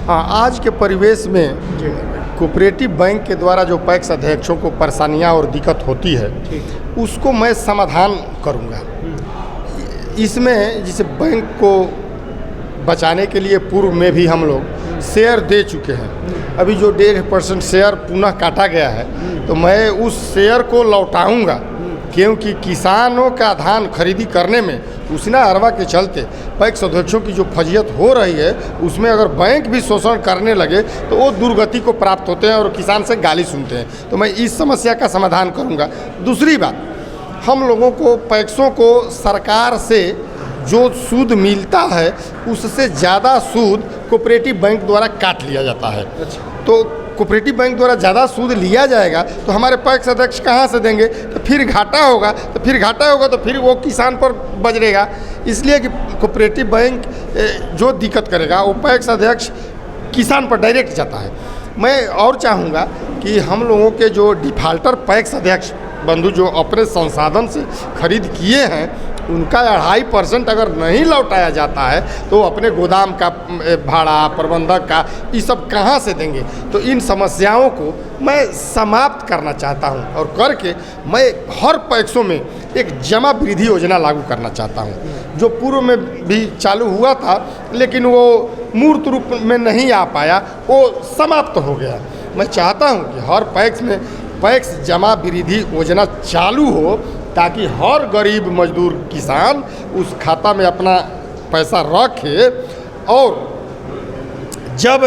हाँ, आज के परिवेश में कोऑपरेटिव बैंक के द्वारा जो पैक्स अध्यक्षों को परेशानियाँ और दिक्कत होती है उसको मैं समाधान करूँगा। इसमें जैसे बैंक को बचाने के लिए पूर्व में भी हम लोग शेयर दे चुके हैं। अभी जो 1.5% शेयर पुनः काटा गया है तो मैं उस शेयर को लौटाऊंगा, क्योंकि किसानों का धान खरीदी करने में उसना अरवा के चलते पैक्स अध्यक्षों की जो फजीयत हो रही है उसमें अगर बैंक भी शोषण करने लगे तो वो दुर्गति को प्राप्त होते हैं और किसान से गाली सुनते हैं। तो मैं इस समस्या का समाधान करूंगा। दूसरी बात, हम लोगों को पैक्सों को सरकार से जो सूद मिलता है उससे ज़्यादा सूद कोऑपरेटिव बैंक द्वारा काट लिया जाता है। तो कोऑपरेटिव बैंक द्वारा ज़्यादा सूद लिया जाएगा तो हमारे पैक्स अध्यक्ष कहाँ से देंगे? तो फिर घाटा होगा, तो फिर वो किसान पर बजरेगा। इसलिए कि कोऑपरेटिव बैंक जो दिक्कत करेगा वो पैक्स अध्यक्ष किसान पर डायरेक्ट जाता है। मैं और चाहूँगा कि हम लोगों के जो डिफाल्टर पैक्स अध्यक्ष बंधु जो अपने संसाधन से खरीद किए हैं उनका 2.5% अगर नहीं लौटाया जाता है तो अपने गोदाम का भाड़ा, प्रबंधक का, ये सब कहाँ से देंगे? तो इन समस्याओं को मैं समाप्त करना चाहता हूँ और करके मैं हर पैक्सों में एक जमा वृद्धि योजना लागू करना चाहता हूँ, जो पूर्व में भी चालू हुआ था लेकिन वो मूर्त रूप में नहीं आ पाया, वो समाप्त हो गया। मैं चाहता हूँ कि हर पैक्स में पैक्स जमा वृद्धि योजना चालू हो ताकि हर गरीब मजदूर किसान उस खाता में अपना पैसा रखे और जब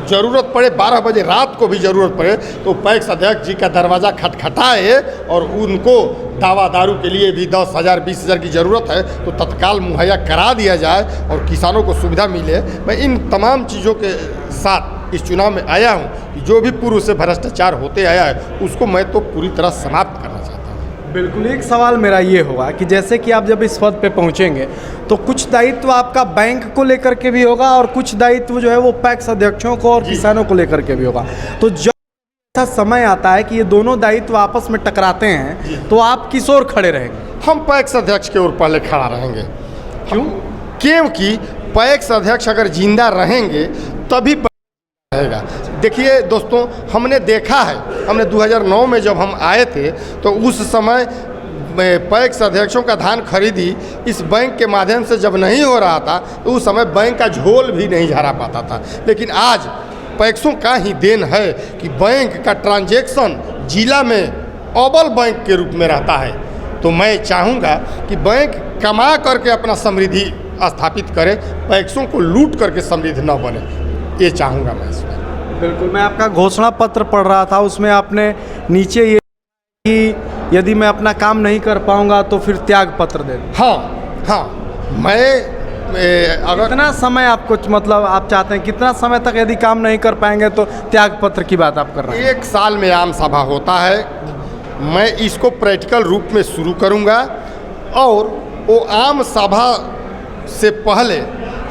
ज़रूरत पड़े 12 बजे रात को भी ज़रूरत पड़े तो पैक्स अध्यक्ष जी का दरवाज़ा खटखटाए और उनको दवा दारू के लिए भी 10,000 20,000 की ज़रूरत है तो तत्काल मुहैया करा दिया जाए और किसानों को सुविधा मिले। मैं इन तमाम चीज़ों के साथ इस चुनाव में आया हूँ कि जो भी पूर्व से भ्रष्टाचार होते आया है उसको मैं तो पूरी तरह समाप्त करना चाहता हूँ। बिल्कुल। एक सवाल मेरा ये होगा कि जैसे कि आप जब इस पद पे पहुंचेंगे तो कुछ दायित्व आपका बैंक को लेकर के भी होगा और कुछ दायित्व जो है वो पैक्स अध्यक्षों को और किसानों को लेकर के भी होगा। तो जब ऐसा समय आता है कि ये दोनों दायित्व आपस में टकराते हैं तो आप किस ओर खड़े रहेंगे? हम पैक्स अध्यक्ष के ओर पहले खड़ा रहेंगे। क्यों? क्योंकि पैक्स अध्यक्ष अगर जिंदा रहेंगे तभी रहेगा। देखिए दोस्तों, हमने देखा है, हमने 2009 में जब हम आए थे तो उस समय पैक्स अध्यक्षों का धान खरीदी इस बैंक के माध्यम से जब नहीं हो रहा था तो उस समय बैंक का झोल भी नहीं झरा पाता था। लेकिन आज पैक्सों का ही देन है कि बैंक का ट्रांजैक्शन जिला में अव्वल बैंक के रूप में रहता है। तो मैं चाहूँगा कि बैंक कमा करके अपना समृद्धि स्थापित करे, पैक्सों को लूट करके समृद्ध न बने, ये चाहूँगा मैं इसमें। बिल्कुल। मैं आपका घोषणा पत्र पढ़ रहा था, उसमें आपने नीचे ये कि यदि मैं अपना काम नहीं कर पाऊंगा तो फिर त्याग पत्र दे दूँ। हाँ, मैं अगर कितना समय आपको मतलब आप चाहते हैं, कितना समय तक यदि काम नहीं कर पाएंगे तो त्याग पत्र की बात आप कर रहे हैं? 1 साल में आम सभा होता है, मैं इसको प्रैक्टिकल रूप में शुरू करूँगा और वो आम सभा से पहले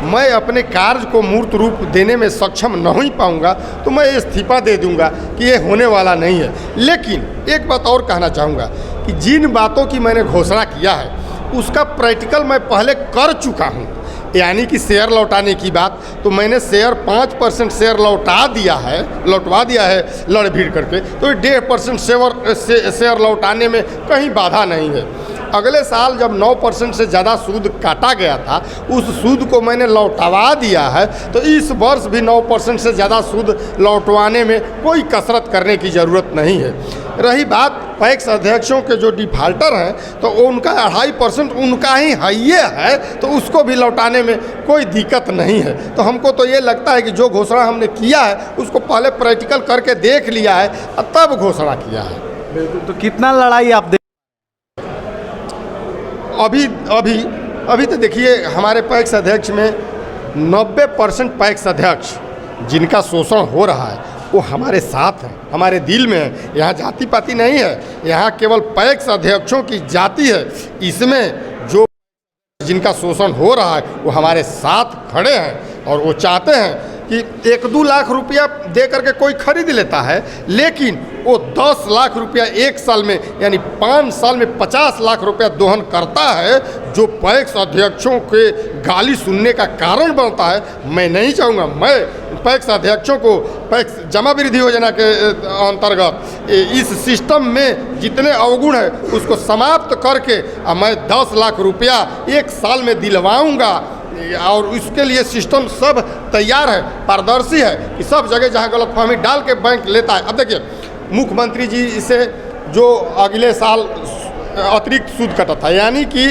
मैं अपने कार्य को मूर्त रूप देने में सक्षम नहीं पाऊंगा तो मैं इस्तीफा दे दूंगा कि ये होने वाला नहीं है। लेकिन एक बात और कहना चाहूँगा कि जिन बातों की मैंने घोषणा किया है उसका प्रैक्टिकल मैं पहले कर चुका हूँ। यानी कि शेयर लौटाने की बात, तो मैंने शेयर 5% शेयर लौटवा दिया है लड़ भीड़ करके, तो 1.5% शेयर लौटाने में कहीं बाधा नहीं है। अगले साल जब 9% से ज़्यादा सूद काटा गया था उस सूद को मैंने लौटवा दिया है, तो इस वर्ष भी 9% से ज़्यादा सूद लौटवाने में कोई कसरत करने की ज़रूरत नहीं है। रही बात पैक्स अध्यक्षों के जो डिफाल्टर हैं तो उनका 2.5% उनका ही है तो उसको भी लौटाने में कोई दिक्कत नहीं है। तो हमको तो ये लगता है कि जो घोषणा हमने किया है उसको पहले प्रैक्टिकल करके देख लिया है और तब घोषणा किया है। बिल्कुल। तो कितना लड़ाई आप अभी तो देखिए हमारे पैक्स अध्यक्ष में 90% पैक्स अध्यक्ष जिनका शोषण हो रहा है वो हमारे साथ हैं, हमारे दिल में है। यहाँ जाति पाति नहीं है, यहाँ केवल पैक्स अध्यक्षों की जाति है। इसमें जो जिनका शोषण हो रहा है वो हमारे साथ खड़े हैं और वो चाहते हैं कि 1-2 लाख रुपया दे करके कोई खरीद लेता है, लेकिन वो 10 लाख रुपया 1 साल में यानी 5 साल में 50 लाख रुपया दोहन करता है, जो पैक्स अध्यक्षों के गाली सुनने का कारण बनता है। मैं नहीं चाहूँगा, मैं पैक्स अध्यक्षों को पैक्स जमा वृद्धि योजना के अंतर्गत इस सिस्टम में जितने अवगुण है उसको समाप्त करके मैं 10 लाख रुपया 1 साल में दिलवाऊंगा। और उसके लिए सिस्टम सब तैयार है, पारदर्शी है कि सब जगह जहां गलतफहमी डाल के बैंक लेता है। अब देखिए मुख्यमंत्री जी से जो अगले साल अतिरिक्त सूद कटा था, यानी कि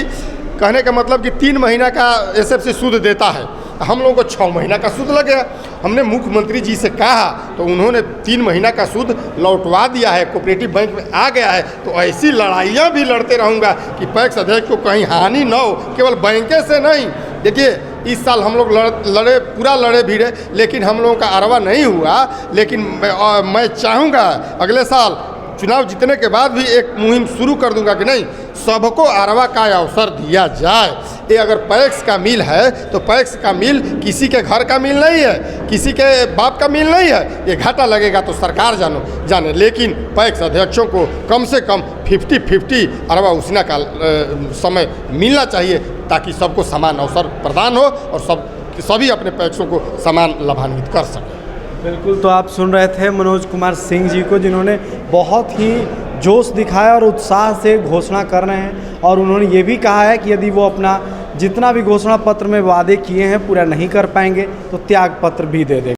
कहने का मतलब कि 3 महीना का एसएफसी सूद देता है, हम लोगों को 6 महीना का सूद लग गया। हमने मुख्यमंत्री जी से कहा तो उन्होंने 3 महीना का सूद लौटवा दिया है, कोऑपरेटिव बैंक में आ गया है। तो ऐसी लड़ाइयाँ भी लड़ते रहूँगा कि पैक्स अध्यक्ष को कहीं हानि न हो, केवल बैंके से नहीं। देखिए इस साल हम लोग लड़े पूरा लड़े भिड़े, लेकिन हम लोगों का अरवा नहीं हुआ। लेकिन मैं चाहूँगा अगले साल चुनाव जीतने के बाद भी एक मुहिम शुरू कर दूंगा कि नहीं, सबको अरवा का अवसर दिया जाए। ये अगर पैक्स का मिल है तो पैक्स का मिल किसी के घर का मिल नहीं है, किसी के बाप का मिल नहीं है। ये घाटा लगेगा तो सरकार जाने, लेकिन पैक्स अध्यक्षों को कम से कम 50-50 अरवा उसीना का समय मिलना चाहिए, ताकि सबको समान अवसर प्रदान हो और सभी अपने पैक्सों को समान लाभान्वित कर सकें। बिल्कुल, तो आप सुन रहे थे मनोज कुमार सिंह जी को, जिन्होंने बहुत ही जोश दिखाया और उत्साह से घोषणा कर रहे हैं। और उन्होंने ये भी कहा है कि यदि वो अपना जितना भी घोषणा पत्र में वादे किए हैं पूरा नहीं कर पाएंगे तो त्याग पत्र भी दे देंगे।